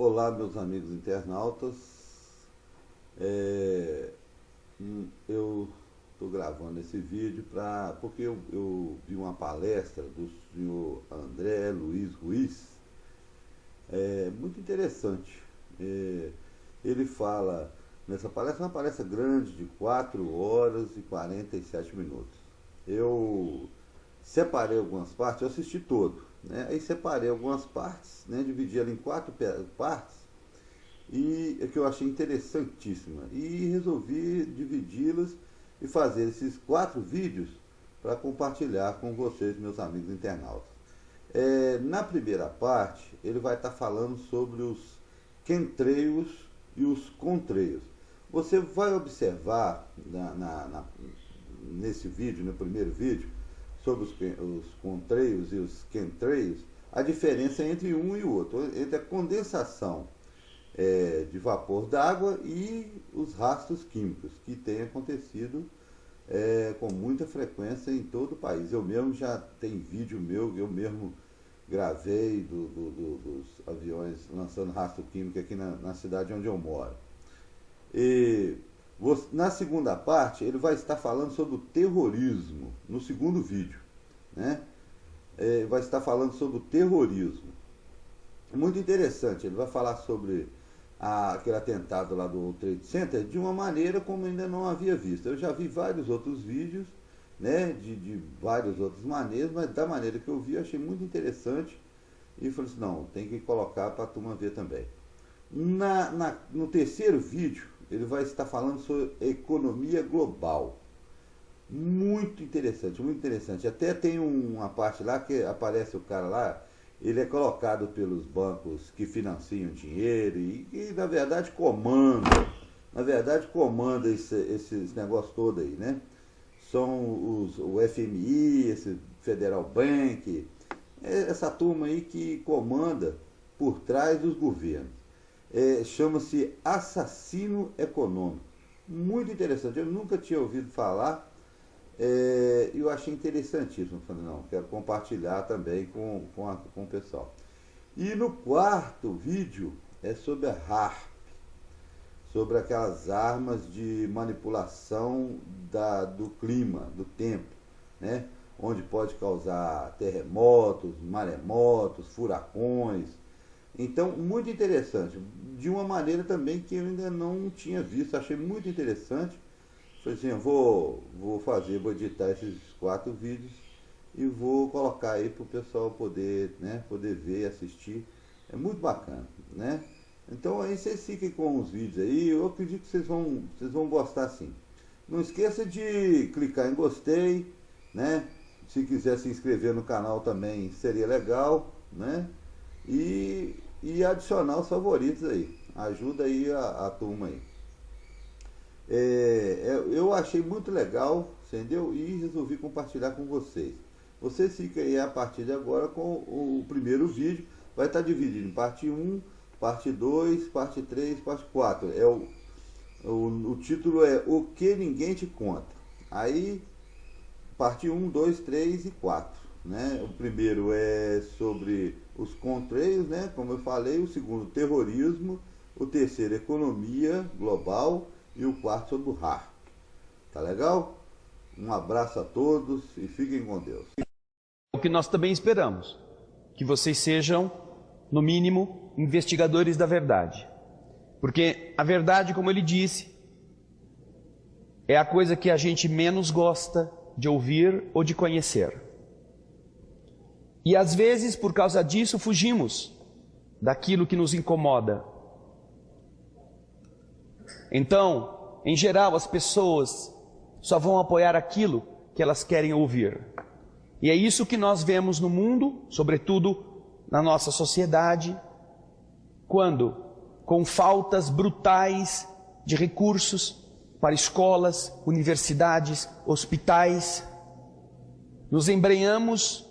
Olá, meus amigos internautas. É, eu estou gravando esse vídeo porque eu vi uma palestra do senhor André Luiz Ruiz, muito interessante. Ele fala nessa palestra, uma palestra grande de 4 horas e 47 minutos. Eu separei algumas partes, eu assisti todo, né? Aí separei algumas partes, né? Dividi ela em 4 partes e que eu achei interessantíssima e resolvi dividi-las e fazer esses 4 vídeos para compartilhar com vocês, meus amigos internautas. Na primeira parte, ele vai estar falando sobre os chemtrails e os contrails. Você vai observar nesse vídeo, no primeiro vídeo, sobre os contrails e os chemtrails, a diferença entre um e o outro, entre a condensação de vapor d'água e os rastros químicos, que têm acontecido com muita frequência em todo o país. Eu mesmo já tenho vídeo meu, eu mesmo gravei dos aviões lançando rastro químico aqui na cidade onde eu moro. Na segunda parte, ele vai estar falando sobre o terrorismo, no segundo vídeo, né? Vai estar falando sobre o terrorismo. É muito interessante, ele vai falar sobre aquele atentado lá do World Trade Center de uma maneira como ainda não havia visto. Eu já vi vários outros vídeos, né, de várias outras maneiras, mas da maneira que eu vi, eu achei muito interessante e falei assim, não, tem que colocar para a turma ver também. No terceiro vídeo, ele vai estar falando sobre economia global. Muito interessante, muito interessante. Até tem uma parte lá que aparece o cara lá, ele é colocado pelos bancos que financiam dinheiro e na verdade comanda esses negócios todo aí, né? São o FMI, esse Federal Bank, essa turma aí que comanda por trás dos governos. Chama-se assassino econômico. Muito interessante, eu nunca tinha ouvido falar. Eu achei interessantíssimo. Falei, não, quero compartilhar também com o pessoal. E no quarto vídeo é sobre a HAARP, sobre aquelas armas de manipulação do clima, do tempo, né? Onde pode causar terremotos, maremotos, furacões. Então, muito interessante, de uma maneira também que eu ainda não tinha visto, achei muito interessante. Falei assim, eu vou editar esses 4 vídeos e vou colocar aí para o pessoal poder ver e assistir. É muito bacana, né? Então aí vocês fiquem com os vídeos aí, eu acredito que vocês vão gostar sim. Não esqueça de clicar em gostei, né? Se quiser se inscrever no canal também seria legal, né? E adicionar os favoritos aí. Ajuda aí a turma aí. Eu achei muito legal, entendeu? E resolvi compartilhar com vocês. Vocês ficam aí a partir de agora com o primeiro vídeo. Vai estar dividido em parte 1, parte 2, parte 3, parte 4. O título é O que Ninguém Te Conta. Aí, parte 1, 2, 3 e 4. Né? O primeiro é sobre os contrails, né? Como eu falei. O segundo, terrorismo. O terceiro, economia global. E o quarto sobre o HAARP. Tá legal? Um abraço a todos e fiquem com Deus. O que nós também esperamos, que vocês sejam, no mínimo, investigadores da verdade. Porque a verdade, como ele disse, é a coisa que a gente menos gosta de ouvir ou de conhecer. E às vezes, por causa disso, fugimos daquilo que nos incomoda. Então, em geral, as pessoas só vão apoiar aquilo que elas querem ouvir. E é isso que nós vemos no mundo, sobretudo na nossa sociedade, quando, com faltas brutais de recursos para escolas, universidades, hospitais, nos embrenhamos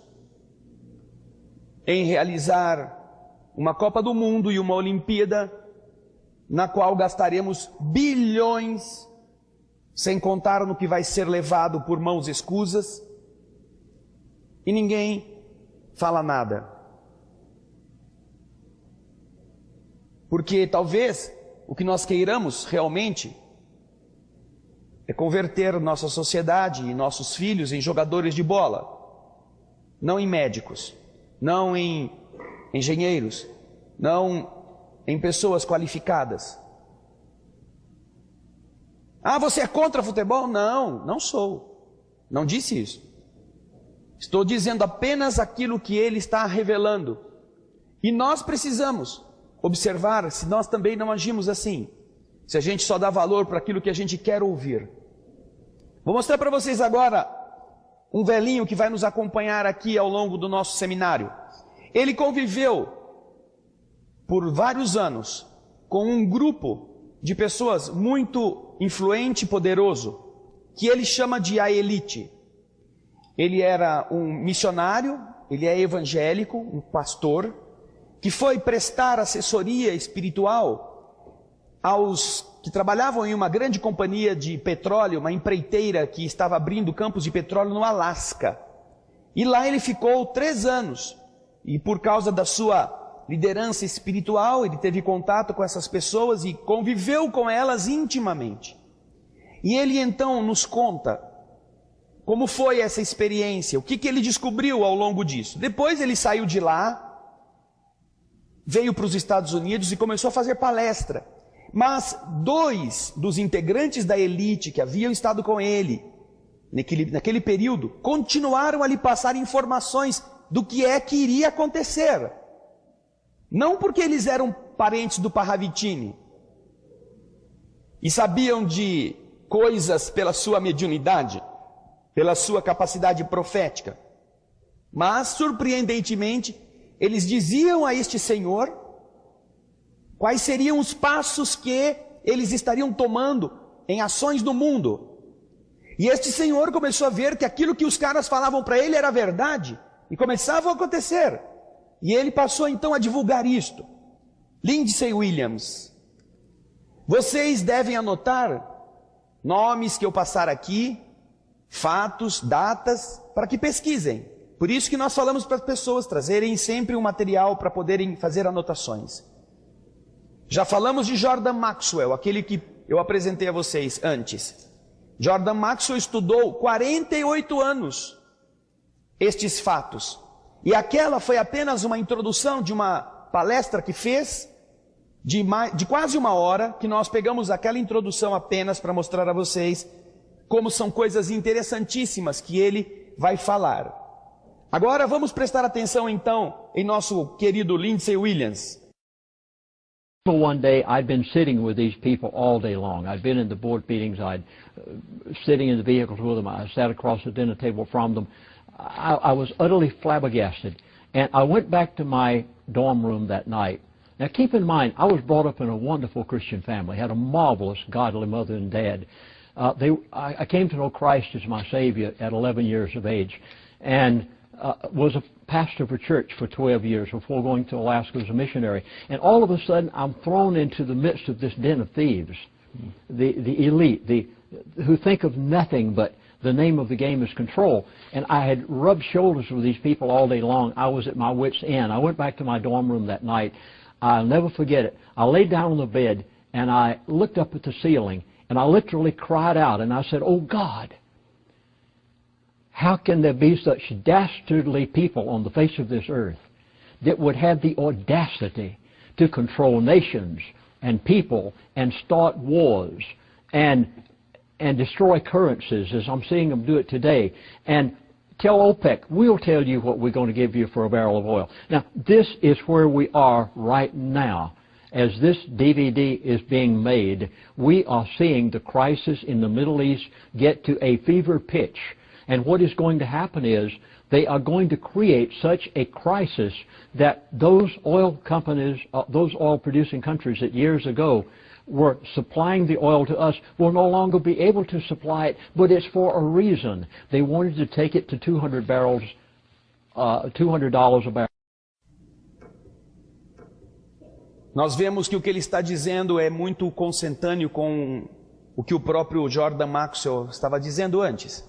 em realizar uma Copa do Mundo e uma Olimpíada na qual gastaremos bilhões, sem contar no que vai ser levado por mãos escusas, e ninguém fala nada. Porque talvez o que nós queiramos realmente é converter nossa sociedade e nossos filhos em jogadores de bola, não em médicos, não em engenheiros, não em pessoas qualificadas. Ah, você é contra futebol? Não, não sou. Não disse isso. Estou dizendo apenas aquilo que ele está revelando. E nós precisamos observar se nós também não agimos assim. Se a gente só dá valor para aquilo que a gente quer ouvir. Vou mostrar para vocês agora um velhinho que vai nos acompanhar aqui ao longo do nosso seminário. Ele conviveu por vários anos com um grupo de pessoas muito influente e poderoso, que ele chama de a elite. Ele era um missionário, ele é evangélico, um pastor, que foi prestar assessoria espiritual aos que trabalhavam em uma grande companhia de petróleo, uma empreiteira que estava abrindo campos de petróleo no Alasca. E lá ele ficou 3 anos, e por causa da sua liderança espiritual, ele teve contato com essas pessoas e conviveu com elas intimamente. E ele então nos conta como foi essa experiência, o que ele descobriu ao longo disso. Depois ele saiu de lá, veio para os Estados Unidos e começou a fazer palestra. Mas 2 dos integrantes da elite que haviam estado com ele naquele período, continuaram a lhe passar informações do que é que iria acontecer. Não porque eles eram parentes do Parravicini e sabiam de coisas pela sua mediunidade, pela sua capacidade profética, mas, surpreendentemente, eles diziam a este senhor quais seriam os passos que eles estariam tomando em ações no mundo. E este senhor começou a ver que aquilo que os caras falavam para ele era verdade, e começava a acontecer. E ele passou então a divulgar isto. Lindsay Williams, vocês devem anotar nomes que eu passar aqui, fatos, datas, para que pesquisem. Por isso que nós falamos para as pessoas trazerem sempre um material para poderem fazer anotações. Já falamos de Jordan Maxwell, aquele que eu apresentei a vocês antes. Jordan Maxwell estudou 48 anos estes fatos. E aquela foi apenas uma introdução de uma palestra que fez, de quase 1 hora, que nós pegamos aquela introdução apenas para mostrar a vocês como são coisas interessantíssimas que ele vai falar. Agora vamos prestar atenção então em nosso querido Lindsay Williams. One day I'd been sitting with these people all day long. I'd been in the board meetings, I'd sitting in the vehicles with them, I sat across the dinner table from them. I was utterly flabbergasted. And I went back to my dorm room that night. Now keep in mind, I was brought up in a wonderful Christian family, had a marvelous godly mother and dad. I came to know Christ as my Savior at 11 years of age, and was a pastor of a church for 12 years before going to Alaska as a missionary. And all of a sudden, I'm thrown into the midst of this den of thieves, the elite, who think of nothing but the name of the game is control. And I had rubbed shoulders with these people all day long. I was at my wit's end. I went back to my dorm room that night. I'll never forget it. I laid down on the bed, and I looked up at the ceiling, and I literally cried out, and I said, "Oh, God, how can there be such dastardly people on the face of this earth that would have the audacity to control nations and people and start wars and destroy currencies as I'm seeing them do it today, and tell OPEC, we'll tell you what we're going to give you for a barrel of oil." Now, this is where we are right now. As this DVD is being made, we are seeing the crisis in the Middle East get to a fever pitch. And what is going to happen is they are going to create such a crisis that those oil companies, those oil-producing countries that years ago were supplying the oil to us will no longer be able to supply it, but it's for a reason. They wanted to take it to $200 a barrel. Nós vemos que o que ele está dizendo é muito consentâneo com o que o próprio Jordan Maxwell estava dizendo antes.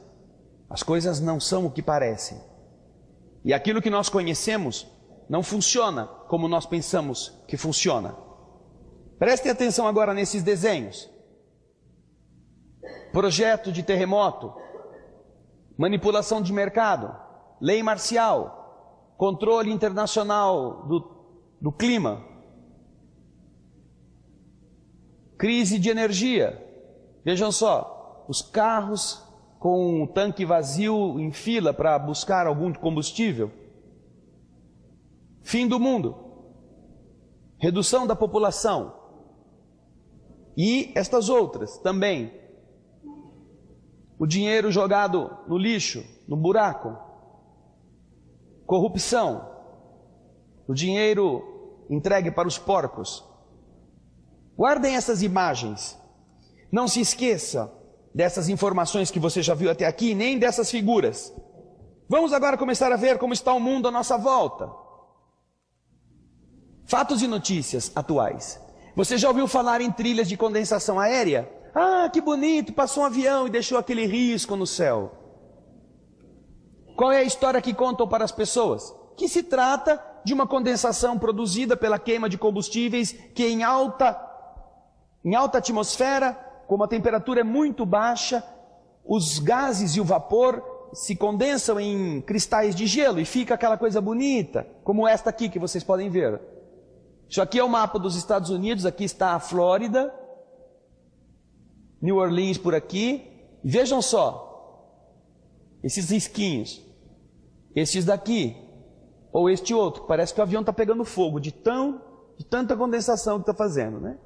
As coisas não são o que parecem. E aquilo que nós conhecemos não funciona como nós pensamos que funciona. Prestem atenção agora nesses desenhos. Projeto de terremoto, manipulação de mercado, lei marcial, controle internacional do clima, crise de energia. Vejam só, os carros com o tanque vazio em fila para buscar algum combustível. Fim do mundo, redução da população e estas outras também. O dinheiro jogado no lixo, no buraco, corrupção, o dinheiro entregue para os porcos. Guardem essas imagens, não se esqueça dessas informações que você já viu até aqui, nem dessas figuras. Vamos agora começar a ver como está o mundo à nossa volta. Fatos e notícias atuais. Você já ouviu falar em trilhas de condensação aérea? Ah, que bonito, passou um avião e deixou aquele risco no céu. Qual é a história que contam para as pessoas? Que se trata de uma condensação produzida pela queima de combustíveis que em alta atmosfera, como a temperatura é muito baixa, os gases e o vapor se condensam em cristais de gelo e fica aquela coisa bonita, como esta aqui que vocês podem ver. Isso aqui é o mapa dos Estados Unidos, aqui está a Flórida, New Orleans por aqui. Vejam só, esses risquinhos, estes daqui, ou este outro, parece que o avião está pegando fogo de tanta condensação que está fazendo, né?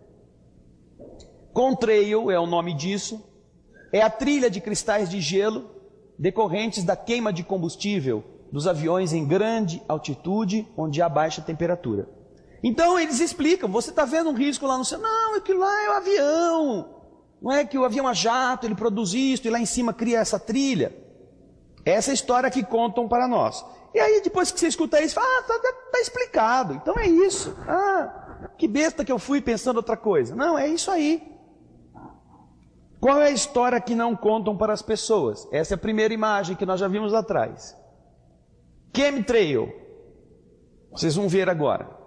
Contrail é o nome disso, é a trilha de cristais de gelo decorrentes da queima de combustível dos aviões em grande altitude, onde há baixa temperatura. Então eles explicam, você está vendo um risco lá no céu? Não, aquilo lá é o avião, não é que o avião a jato, ele produz isso e lá em cima cria essa trilha. Essa é a história que contam para nós. E aí depois que você escuta isso, fala, tá explicado, então é isso. Ah, que besta que eu fui pensando outra coisa. Não, é isso aí. Qual é a história que não contam para as pessoas? Essa é a primeira imagem que nós já vimos lá atrás. Chemtrail. Vocês vão ver agora.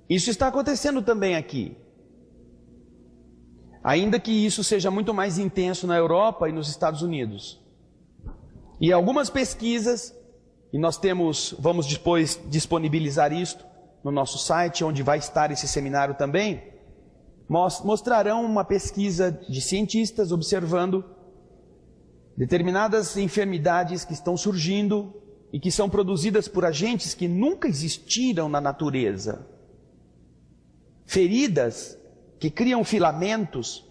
Isso está acontecendo também aqui. Ainda que isso seja muito mais intenso na Europa e nos Estados Unidos. E algumas pesquisas, e nós vamos depois disponibilizar isto no nosso site, onde vai estar esse seminário também. mostrarão uma pesquisa de cientistas observando determinadas enfermidades que estão surgindo e que são produzidas por agentes que nunca existiram na natureza. Feridas que criam filamentos,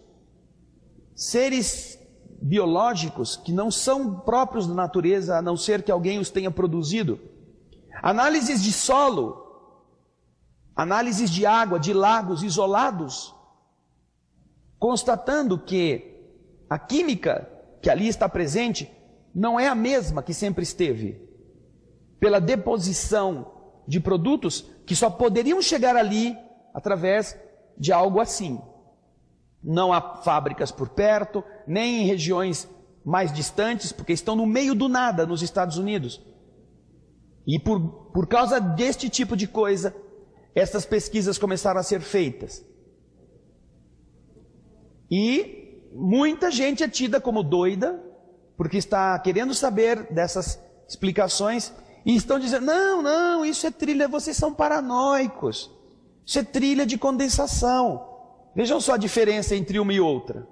seres biológicos que não são próprios da natureza, a não ser que alguém os tenha produzido. Análises de solo, análises de água, de lagos isolados, constatando que a química que ali está presente não é a mesma que sempre esteve, pela deposição de produtos que só poderiam chegar ali através de algo assim. Não há fábricas por perto, nem em regiões mais distantes, porque estão no meio do nada nos Estados Unidos. E por causa deste tipo de coisa, essas pesquisas começaram a ser feitas. E muita gente é tida como doida, porque está querendo saber dessas explicações, e estão dizendo, não, isso é trilha, vocês são paranoicos, isso é trilha de condensação. Vejam só a diferença entre uma e outra.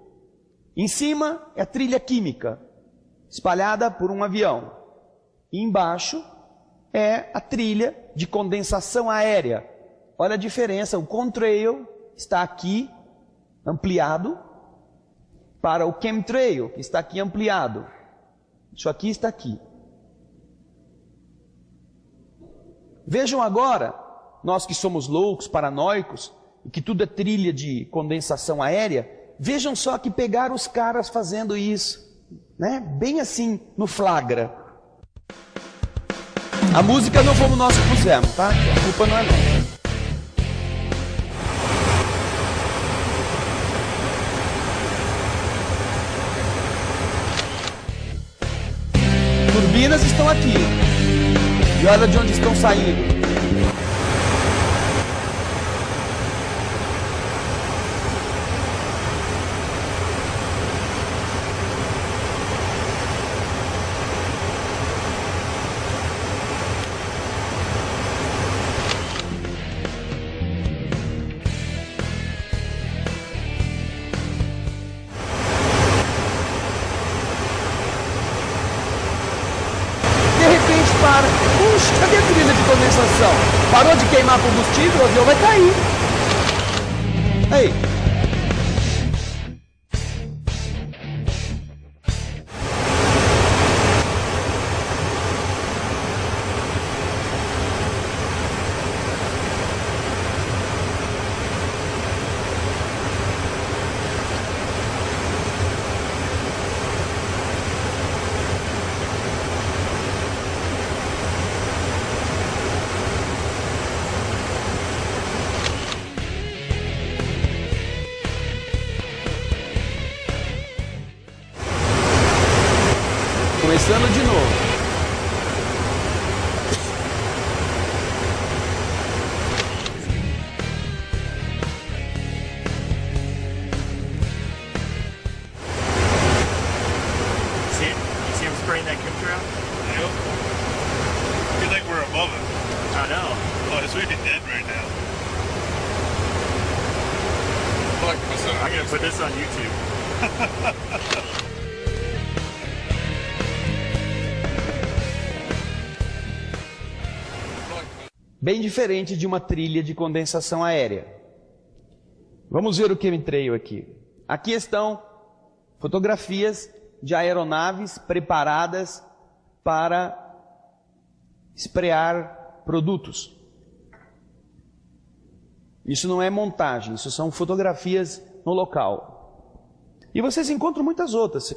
Em cima é a trilha química, espalhada por um avião. E embaixo é a trilha de condensação aérea. Olha a diferença, o contrail está aqui, ampliado, para o chemtrail, que está aqui ampliado. Isso aqui está aqui. Vejam agora, nós que somos loucos, paranoicos, e que tudo é trilha de condensação aérea, vejam só que pegaram os caras fazendo isso, né? Bem assim, no flagra. A música não fomos nós que pusemos, tá? A culpa não é nossa. Turbinas estão aqui. E olha de onde estão saindo. Puxa, cadê a trilha de condensação? Parou de queimar combustível, o avião vai cair. Aí. Começando de novo. See him spraying that chemtrail? Yep. I feel like we're above it. I know. Oh, it's really dead right now. Look, I'm gonna put this on YouTube. Bem diferente de uma trilha de condensação aérea. Vamos ver o chemtrail aqui. Aqui estão fotografias de aeronaves preparadas para esprear produtos. Isso não é montagem, isso são fotografias no local. E vocês encontram muitas outras.